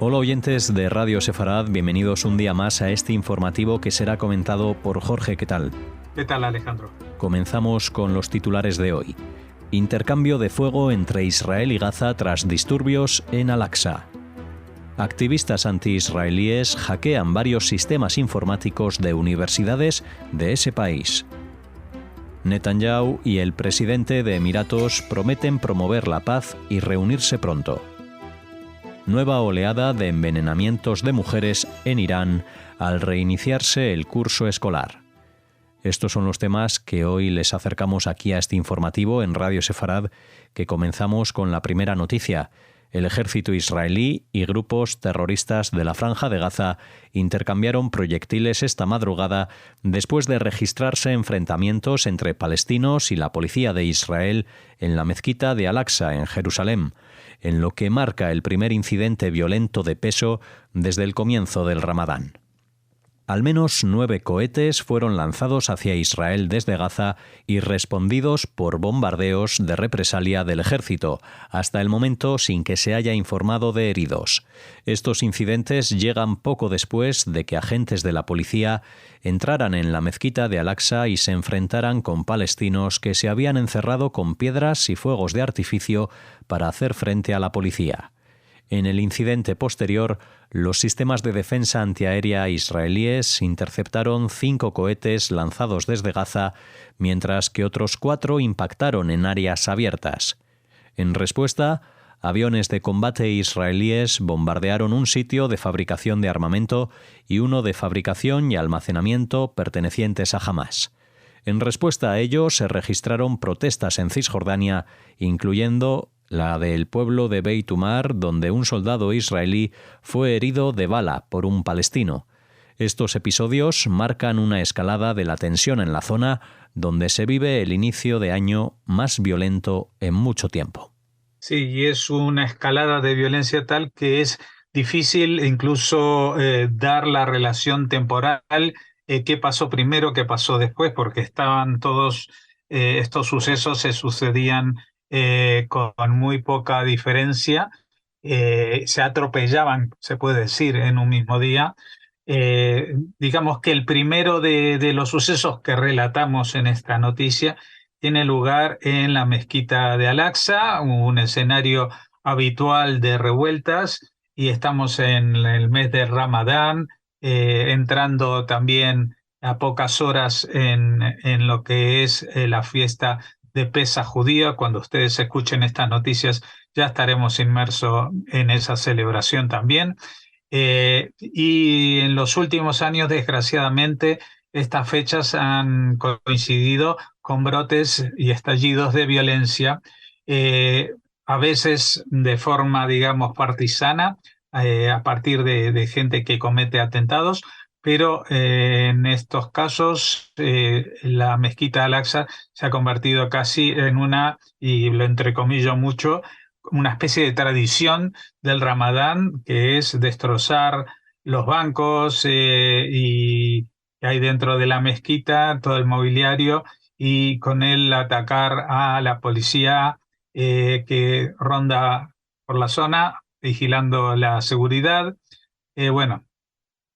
Hola oyentes de Radio Sefarad, bienvenidos un día más a este informativo que será comentado por Jorge. ¿Qué tal? ¿Qué tal, Alejandro? Comenzamos con los titulares de hoy. Intercambio de fuego entre Israel y Gaza tras disturbios en Al-Aqsa. Activistas anti-israelíes hackean varios sistemas informáticos de universidades de ese país. Netanyahu y el presidente de Emiratos prometen promover la paz y reunirse pronto. Nueva oleada de envenenamientos de mujeres en Irán al reiniciarse el curso escolar. Estos son los temas que hoy les acercamos aquí a este informativo en Radio Sefarad, que comenzamos con la primera noticia. El ejército israelí y grupos terroristas de la Franja de Gaza intercambiaron proyectiles esta madrugada después de registrarse enfrentamientos entre palestinos y la policía de Israel en la mezquita de Al-Aqsa, en Jerusalén, en lo que marca el primer incidente violento de peso desde el comienzo del Ramadán. Al menos 9 cohetes fueron lanzados hacia Israel desde Gaza y respondidos por bombardeos de represalia del ejército, hasta el momento sin que se haya informado de heridos. Estos incidentes llegan poco después de que agentes de la policía entraran en la mezquita de Al-Aqsa y se enfrentaran con palestinos que se habían encerrado con piedras y fuegos de artificio para hacer frente a la policía. En el incidente posterior, los sistemas de defensa antiaérea israelíes interceptaron 5 cohetes lanzados desde Gaza, mientras que otros 4 impactaron en áreas abiertas. En respuesta, aviones de combate israelíes bombardearon un sitio de fabricación de armamento y uno de fabricación y almacenamiento pertenecientes a Hamás. En respuesta a ello, se registraron protestas en Cisjordania, incluyendo la del pueblo de Beit Umar, donde un soldado israelí fue herido de bala por un palestino. Estos episodios marcan una escalada de la tensión en la zona, donde se vive el inicio de año más violento en mucho tiempo. Sí, y es una escalada de violencia tal que es difícil incluso dar la relación temporal, qué pasó primero, qué pasó después, porque estaban todos estos sucesos se sucedían con muy poca diferencia, se atropellaban, se puede decir, en un mismo día. Digamos que el primero de los sucesos que relatamos en esta noticia tiene lugar en la mezquita de Al-Aqsa, un escenario habitual de revueltas, y estamos en el mes de Ramadán, entrando también a pocas horas en lo que es la fiesta de Pesaj judía. Cuando ustedes escuchen estas noticias ya estaremos inmersos en esa celebración también. Y en los últimos años, desgraciadamente, estas fechas han coincidido con brotes y estallidos de violencia, a veces de forma, digamos, partisana, a partir de gente que comete atentados, pero en estos casos la mezquita Al-Aqsa se ha convertido casi en una, y lo entrecomillo mucho, una especie de tradición del Ramadán, que es destrozar los bancos y hay dentro de la mezquita, todo el mobiliario, y con él atacar a la policía que ronda por la zona, vigilando la seguridad. Bueno,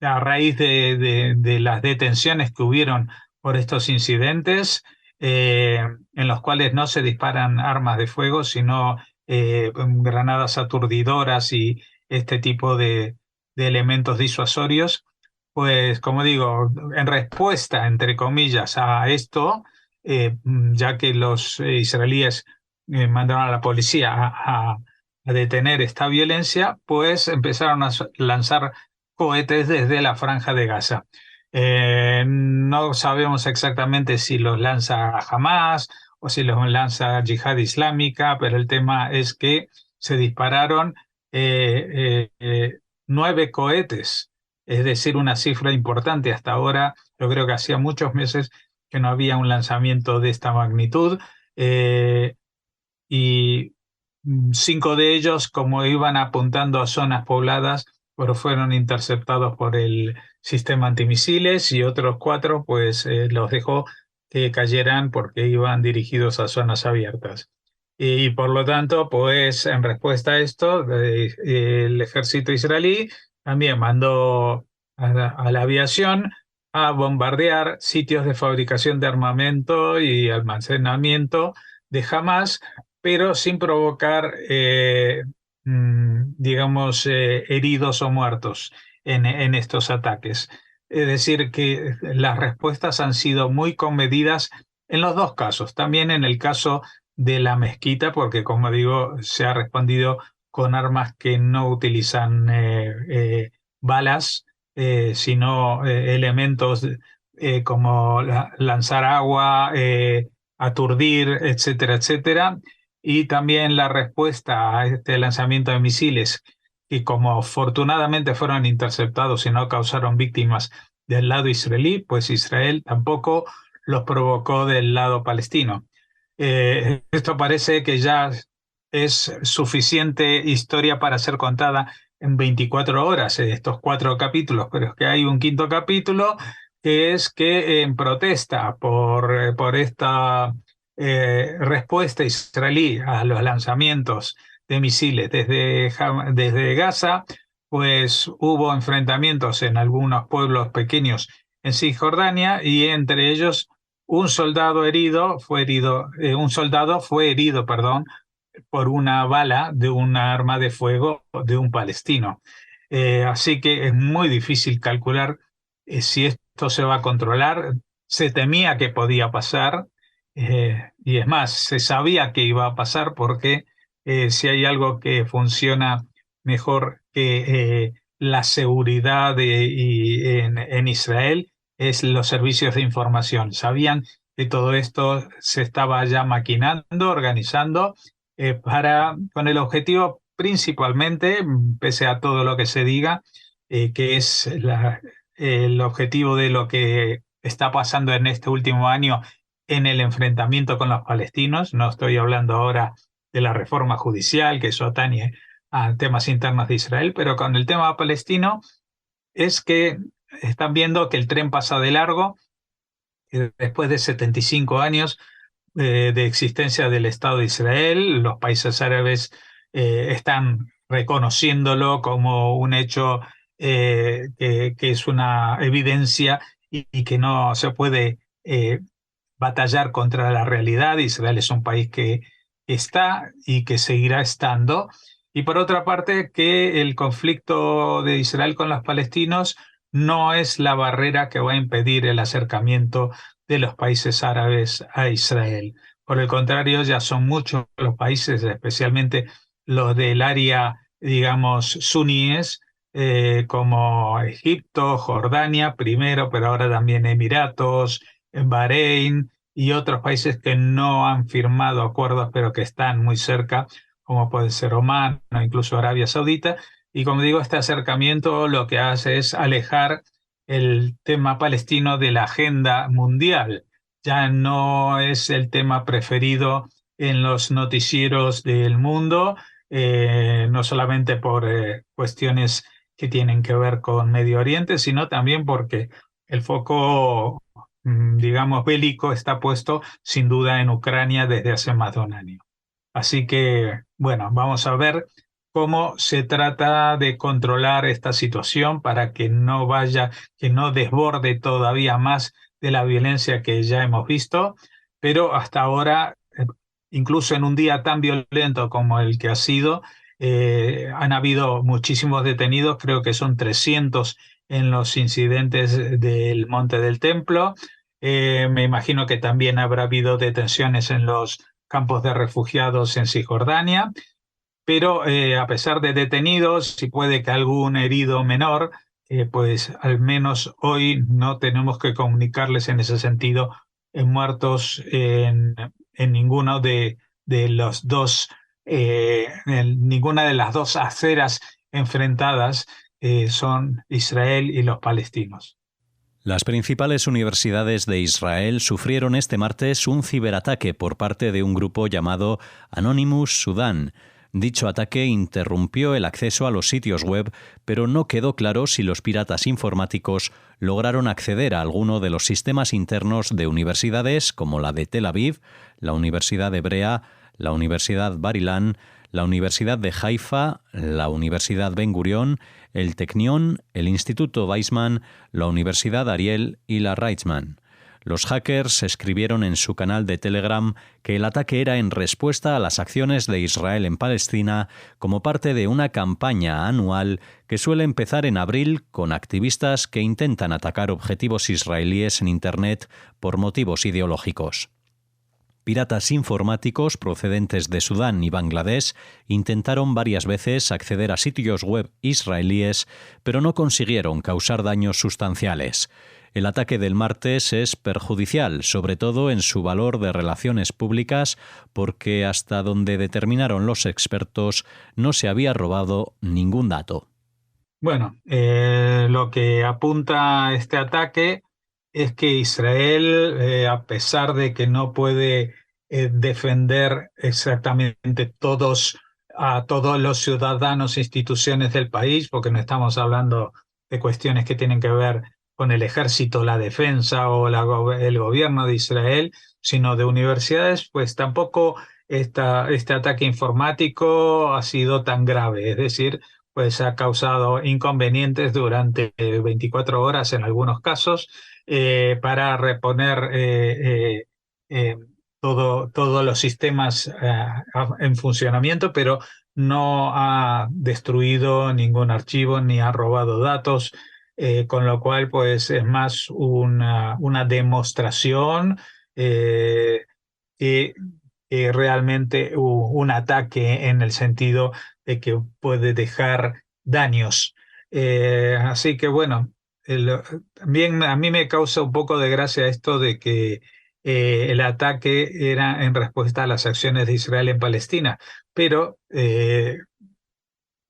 a raíz de las detenciones que hubieron por estos incidentes, en los cuales no se disparan armas de fuego, sino granadas aturdidoras y este tipo de elementos disuasorios, pues como digo, en respuesta, entre comillas, a esto, ya que los israelíes mandaron a la policía a detener esta violencia, pues empezaron a lanzar cohetes desde la Franja de Gaza. No sabemos exactamente si los lanza Hamás o si los lanza Yihad Islámica, pero el tema es que se dispararon 9 cohetes, es decir, una cifra importante. Hasta ahora, yo creo que hacía muchos meses que no había un lanzamiento de esta magnitud, y 5 de ellos, como iban apuntando a zonas pobladas, pero fueron interceptados por el sistema antimisiles, y otros 4 pues los dejó que cayeran porque iban dirigidos a zonas abiertas. Y por lo tanto, pues en respuesta a esto, el ejército israelí también mandó a la aviación a bombardear sitios de fabricación de armamento y almacenamiento de Hamás, pero sin provocar, digamos, heridos o muertos en estos ataques. Es decir, que las respuestas han sido muy comedidas en los dos casos, también en el caso de la mezquita, porque como digo, se ha respondido con armas que no utilizan balas, sino elementos como lanzar agua, aturdir, etcétera, etcétera. Y también la respuesta a este lanzamiento de misiles, que como afortunadamente fueron interceptados y no causaron víctimas del lado israelí, pues Israel tampoco los provocó del lado palestino. Esto parece que ya es suficiente historia para ser contada en 24 horas, estos 4 capítulos, pero es que hay un quinto capítulo que es que en protesta por esta respuesta israelí a los lanzamientos de misiles desde Gaza, pues hubo enfrentamientos en algunos pueblos pequeños en Cisjordania y entre ellos un soldado fue herido, perdón, por una bala de un arma de fuego de un palestino. Así que es muy difícil calcular si esto se va a controlar. Se temía que podía pasar, y es más, se sabía que iba a pasar porque si hay algo que funciona mejor que la seguridad en Israel, es los servicios de información. Sabían que todo esto se estaba ya maquinando, organizando, con el objetivo principalmente, pese a todo lo que se diga, que es el objetivo de lo que está pasando en este último año en el enfrentamiento con los palestinos. No estoy hablando ahora de la reforma judicial, que eso atañe a temas internos de Israel, pero con el tema palestino es que están viendo que el tren pasa de largo después de 75 años de existencia del Estado de Israel. Los países árabes están reconociéndolo como un hecho que es una evidencia y que no se puede batallar contra la realidad. Israel es un país que está y que seguirá estando. Y por otra parte, que el conflicto de Israel con los palestinos no es la barrera que va a impedir el acercamiento de los países árabes a Israel. Por el contrario, ya son muchos los países, especialmente los del área, digamos, suníes, como Egipto, Jordania primero, pero ahora también Emiratos, Bahrein y otros países que no han firmado acuerdos, pero que están muy cerca, como puede ser Omán o incluso Arabia Saudita. Y como digo, este acercamiento lo que hace es alejar el tema palestino de la agenda mundial. Ya no es el tema preferido en los noticieros del mundo, no solamente por cuestiones que tienen que ver con Medio Oriente, sino también porque el foco, digamos, bélico está puesto sin duda en Ucrania desde hace más de un año. Así que, bueno, vamos a ver cómo se trata de controlar esta situación para que no desborde todavía más de la violencia que ya hemos visto, pero hasta ahora, incluso en un día tan violento como el que ha sido, han habido muchísimos detenidos, creo que son 300 en los incidentes del Monte del Templo. Me imagino que también habrá habido detenciones en los campos de refugiados en Cisjordania, pero a pesar de detenidos, si puede que algún herido menor, pues al menos hoy no tenemos que comunicarles en ese sentido muertos en ninguno de los dos, en ninguna de las dos aceras enfrentadas, son Israel y los palestinos. Las principales universidades de Israel sufrieron este martes un ciberataque por parte de un grupo llamado Anonymous Sudan. Dicho ataque interrumpió el acceso a los sitios web, pero no quedó claro si los piratas informáticos lograron acceder a alguno de los sistemas internos de universidades como la de Tel Aviv, la Universidad Hebrea, la Universidad Bar-Ilan, la Universidad de Haifa, la Universidad Ben Gurión, el Technion, el Instituto Weizmann, la Universidad Ariel y la Reichmann. Los hackers escribieron en su canal de Telegram que el ataque era en respuesta a las acciones de Israel en Palestina como parte de una campaña anual que suele empezar en abril con activistas que intentan atacar objetivos israelíes en Internet por motivos ideológicos. Piratas informáticos procedentes de Sudán y Bangladesh intentaron varias veces acceder a sitios web israelíes, pero no consiguieron causar daños sustanciales. El ataque del martes es perjudicial, sobre todo en su valor de relaciones públicas, porque hasta donde determinaron los expertos no se había robado ningún dato. Bueno, lo que apunta este ataque es que Israel, a pesar de que no puede defender exactamente a todos los ciudadanos e instituciones del país, porque no estamos hablando de cuestiones que tienen que ver con el ejército, la defensa o el gobierno de Israel, sino de universidades, pues tampoco este ataque informático ha sido tan grave. Es decir, pues ha causado inconvenientes durante 24 horas en algunos casos para reponer todos los sistemas en funcionamiento, pero no ha destruido ningún archivo ni ha robado datos, con lo cual pues es más una demostración que realmente un ataque en el sentido de que puede dejar daños. Así que bueno, también a mí me causa un poco de gracia esto de que el ataque era en respuesta a las acciones de Israel en Palestina, pero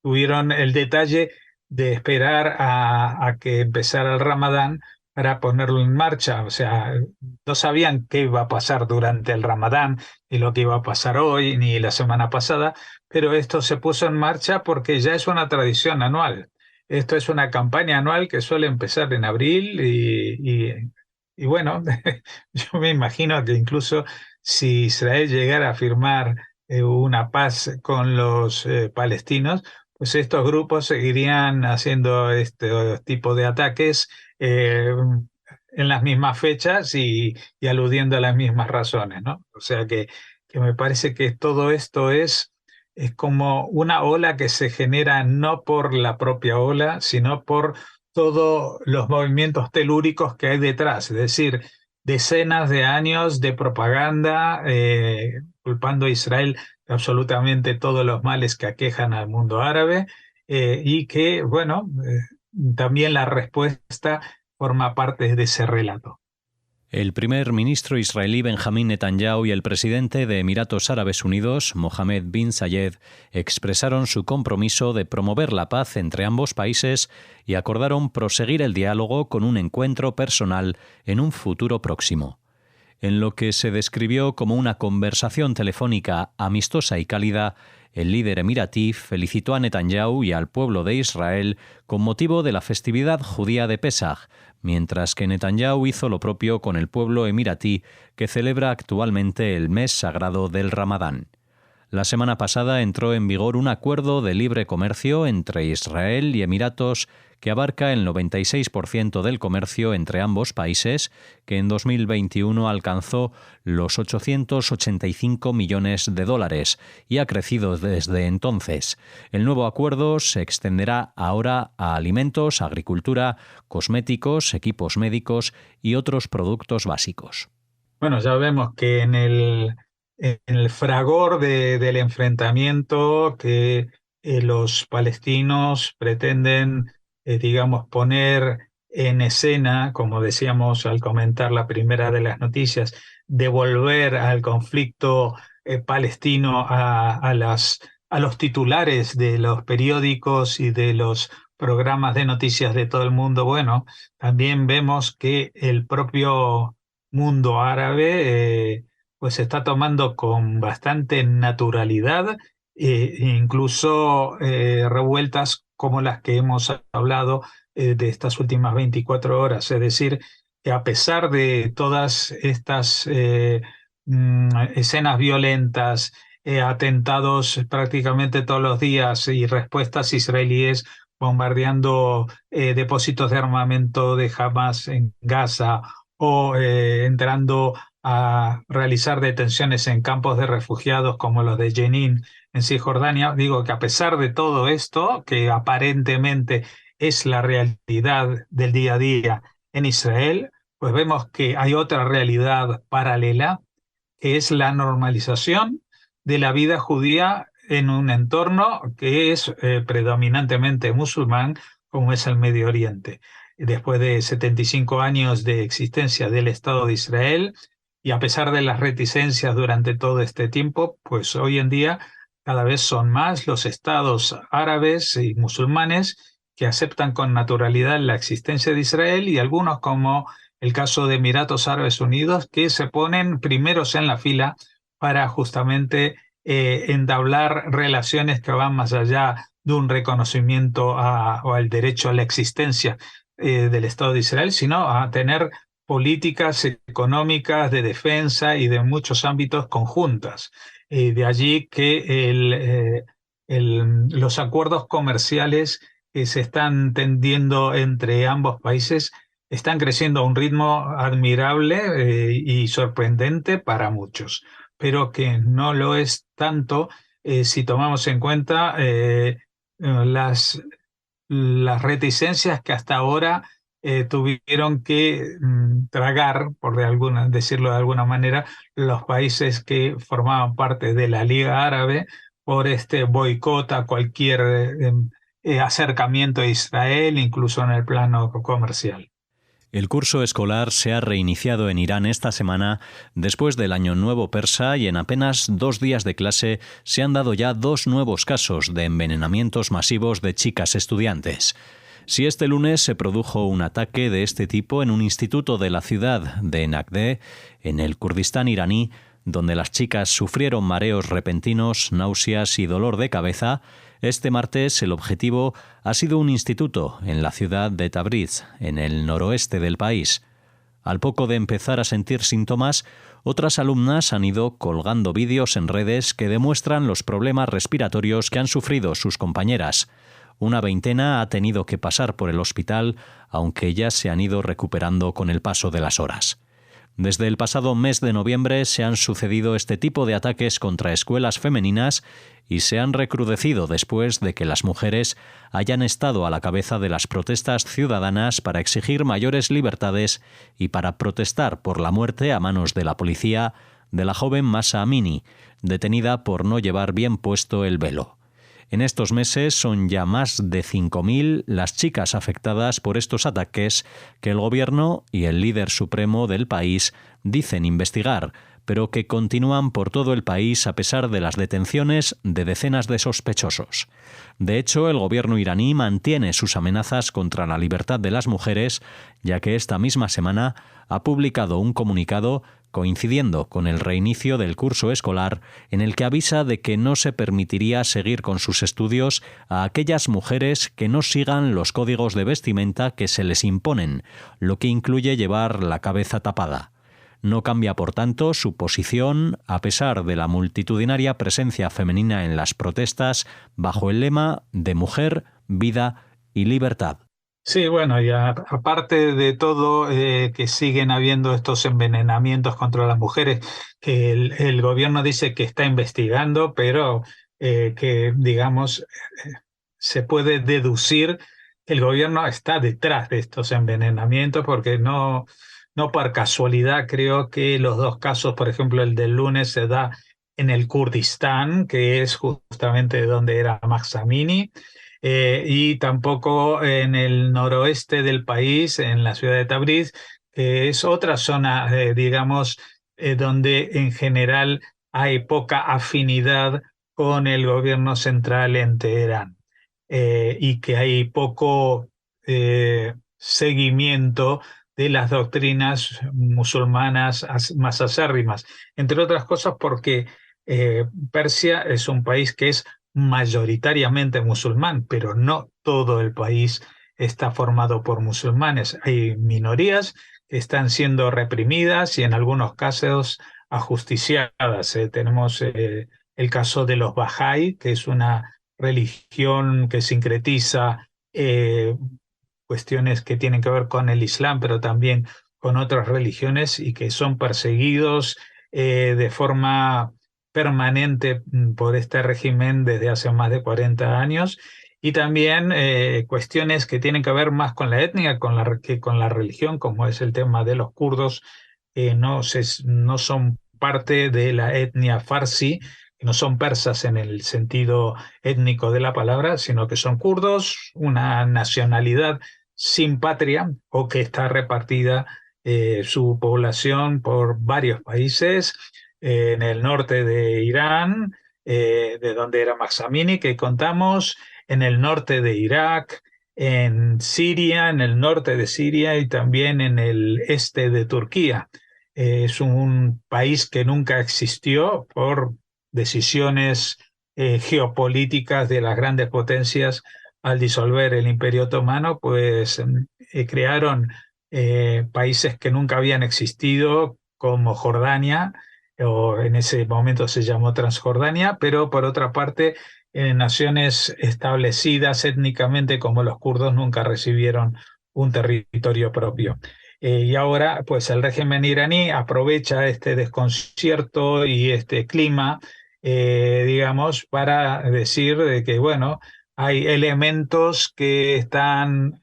tuvieron el detalle de esperar a que empezara el Ramadán para ponerlo en marcha. O sea, no sabían qué iba a pasar durante el Ramadán, ni lo que iba a pasar hoy, ni la semana pasada, pero esto se puso en marcha porque ya es una tradición anual. Esto es una campaña anual que suele empezar en abril y bueno, yo me imagino que incluso si Israel llegara a firmar una paz con los palestinos, pues estos grupos seguirían haciendo este tipo de ataques en las mismas fechas y aludiendo a las mismas razones, ¿no? O sea que me parece que todo esto es como una ola que se genera no por la propia ola, sino por todos los movimientos telúricos que hay detrás, es decir, decenas de años de propaganda culpando a Israel de absolutamente todos los males que aquejan al mundo árabe y que, bueno, también la respuesta forma parte de ese relato. El primer ministro israelí Benjamín Netanyahu y el presidente de Emiratos Árabes Unidos, Mohammed bin Zayed, expresaron su compromiso de promover la paz entre ambos países y acordaron proseguir el diálogo con un encuentro personal en un futuro próximo. En lo que se describió como una conversación telefónica amistosa y cálida, el líder emiratí felicitó a Netanyahu y al pueblo de Israel con motivo de la festividad judía de Pesaj, mientras que Netanyahu hizo lo propio con el pueblo emiratí, que celebra actualmente el mes sagrado del Ramadán. La semana pasada entró en vigor un acuerdo de libre comercio entre Israel y Emiratos que abarca el 96% del comercio entre ambos países, que en 2021 alcanzó los 885 millones de dólares y ha crecido desde entonces. El nuevo acuerdo se extenderá ahora a alimentos, agricultura, cosméticos, equipos médicos y otros productos básicos. Bueno, ya vemos que en el fragor del enfrentamiento que los palestinos pretenden, digamos, poner en escena, como decíamos al comentar la primera de las noticias, devolver al conflicto palestino a los titulares de los periódicos y de los programas de noticias de todo el mundo. Bueno, también vemos que el propio mundo árabe pues se está tomando con bastante naturalidad, incluso revueltas como las que hemos hablado de estas últimas 24 horas. Es decir, que a pesar de todas estas escenas violentas atentados prácticamente todos los días y respuestas israelíes bombardeando depósitos de armamento de Hamas en Gaza o entrando a realizar detenciones en campos de refugiados como los de Jenin en Cisjordania. Digo que a pesar de todo esto, que aparentemente es la realidad del día a día en Israel, pues vemos que hay otra realidad paralela, que es la normalización de la vida judía en un entorno que es predominantemente musulmán, como es el Medio Oriente. Después de 75 años de existencia del Estado de Israel, y a pesar de las reticencias durante todo este tiempo, pues hoy en día cada vez son más los estados árabes y musulmanes que aceptan con naturalidad la existencia de Israel, y algunos, como el caso de Emiratos Árabes Unidos, que se ponen primeros en la fila para justamente entablar relaciones que van más allá de un reconocimiento o al derecho a la existencia del Estado de Israel, sino a tener políticas económicas de defensa y de muchos ámbitos conjuntas. De allí que los acuerdos comerciales que se están tendiendo entre ambos países están creciendo a un ritmo admirable y sorprendente para muchos, pero que no lo es tanto si tomamos en cuenta las, las reticencias que hasta ahora tuvieron que tragar, decirlo de alguna manera, los países que formaban parte de la Liga Árabe por este boicot a cualquier acercamiento a Israel, incluso en el plano comercial. El curso escolar se ha reiniciado en Irán esta semana después del Año Nuevo persa, y en apenas 2 días de clase se han dado ya 2 nuevos casos de envenenamientos masivos de chicas estudiantes. Si este lunes se produjo un ataque de este tipo en un instituto de la ciudad de Naqde, en el Kurdistán iraní, donde las chicas sufrieron mareos repentinos, náuseas y dolor de cabeza, este martes el objetivo ha sido un instituto en la ciudad de Tabriz, en el noroeste del país. Al poco de empezar a sentir síntomas, otras alumnas han ido colgando vídeos en redes que demuestran los problemas respiratorios que han sufrido sus compañeras. Una veintena ha tenido que pasar por el hospital, aunque ya se han ido recuperando con el paso de las horas. Desde el pasado mes de noviembre se han sucedido este tipo de ataques contra escuelas femeninas y se han recrudecido después de que las mujeres hayan estado a la cabeza de las protestas ciudadanas para exigir mayores libertades y para protestar por la muerte a manos de la policía de la joven Mahsa Amini, detenida por no llevar bien puesto el velo. En estos meses son ya más de 5.000 las chicas afectadas por estos ataques que el gobierno y el líder supremo del país dicen investigar, pero que continúan por todo el país a pesar de las detenciones de decenas de sospechosos. De hecho, el gobierno iraní mantiene sus amenazas contra la libertad de las mujeres, ya que esta misma semana ha publicado un comunicado coincidiendo con el reinicio del curso escolar, en el que avisa de que no se permitiría seguir con sus estudios a aquellas mujeres que no sigan los códigos de vestimenta que se les imponen, lo que incluye llevar la cabeza tapada. No cambia, por tanto, su posición a pesar de la multitudinaria presencia femenina en las protestas bajo el lema de mujer, vida y libertad. Sí, bueno, y aparte de todo, que siguen habiendo estos envenenamientos contra las mujeres, que el gobierno dice que está investigando, pero que, digamos, se puede deducir que el gobierno está detrás de estos envenenamientos, porque no por casualidad creo que los 2 casos, por ejemplo, el del lunes se da en el Kurdistán, que es justamente donde era Mahsa Amini, y tampoco en el noroeste del país, en la ciudad de Tabriz, que es otra zona, digamos, donde en general hay poca afinidad con el gobierno central en Teherán, y que hay poco seguimiento de las doctrinas musulmanas más acérrimas, entre otras cosas porque Persia es un país que es mayoritariamente musulmán, pero no todo el país está formado por musulmanes. Hay minorías que están siendo reprimidas y en algunos casos ajusticiadas. Tenemos el caso de los Bahá'í, que es una religión que sincretiza cuestiones que tienen que ver con el Islam, pero también con otras religiones y que son perseguidos de forma permanente por este régimen desde hace más de 40 años. Y también cuestiones que tienen que ver más con la etnia que con la religión, como es el tema de los kurdos, no son parte de la etnia farsi, que no son persas en el sentido étnico de la palabra, sino que son kurdos, una nacionalidad sin patria o que está repartida su población por varios países, en el norte de Irán, de donde era Mahsa Amini, que contamos, en el norte de Irak, en Siria, en el norte de Siria y también en el este de Turquía. Es un país que nunca existió por decisiones geopolíticas de las grandes potencias al disolver el Imperio Otomano, pues crearon países que nunca habían existido, como Jordania, o en ese momento se llamó Transjordania, pero por otra parte, naciones establecidas étnicamente como los kurdos nunca recibieron un territorio propio. Y ahora, pues el régimen iraní aprovecha este desconcierto y este clima, digamos, para decir de que, bueno, hay elementos que están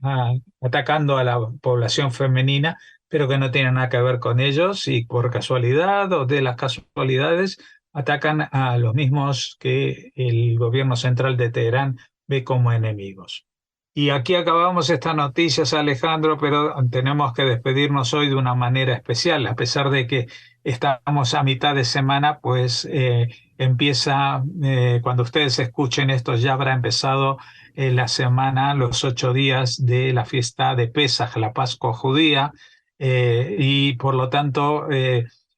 atacando a la población femenina, pero que no tienen nada que ver con ellos y por casualidad o de las casualidades atacan a los mismos que el gobierno central de Teherán ve como enemigos. Y aquí acabamos estas noticias, Alejandro, pero tenemos que despedirnos hoy de una manera especial. A pesar de que estamos a mitad de semana, pues empieza, cuando ustedes escuchen esto, ya habrá empezado la semana, los 8 días de la fiesta de Pesaj, la Pascua judía, y por lo tanto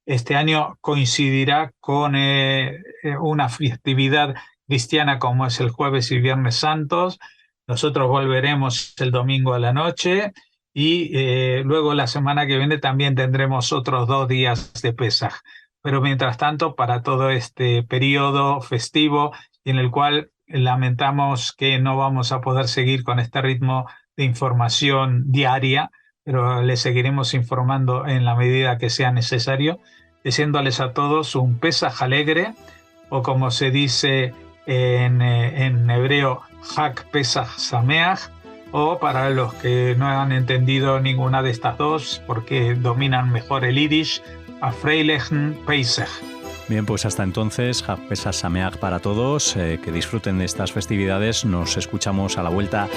este año coincidirá con una festividad cristiana como es el Jueves y Viernes Santos. Nosotros volveremos el domingo a la noche y luego la semana que viene también tendremos otros 2 días de Pesaj. Pero mientras tanto, para todo este periodo festivo en el cual lamentamos que no vamos a poder seguir con este ritmo de información diaria, pero les seguiremos informando en la medida que sea necesario, deseándoles a todos un Pesaj alegre, o como se dice en hebreo, Hag Pesach Sameach, o para los que no han entendido ninguna de estas dos, porque dominan mejor el yiddish, a Freilichen Pesach. Bien, pues hasta entonces, Hag Pesach Sameach para todos, que disfruten de estas festividades, nos escuchamos a la vuelta.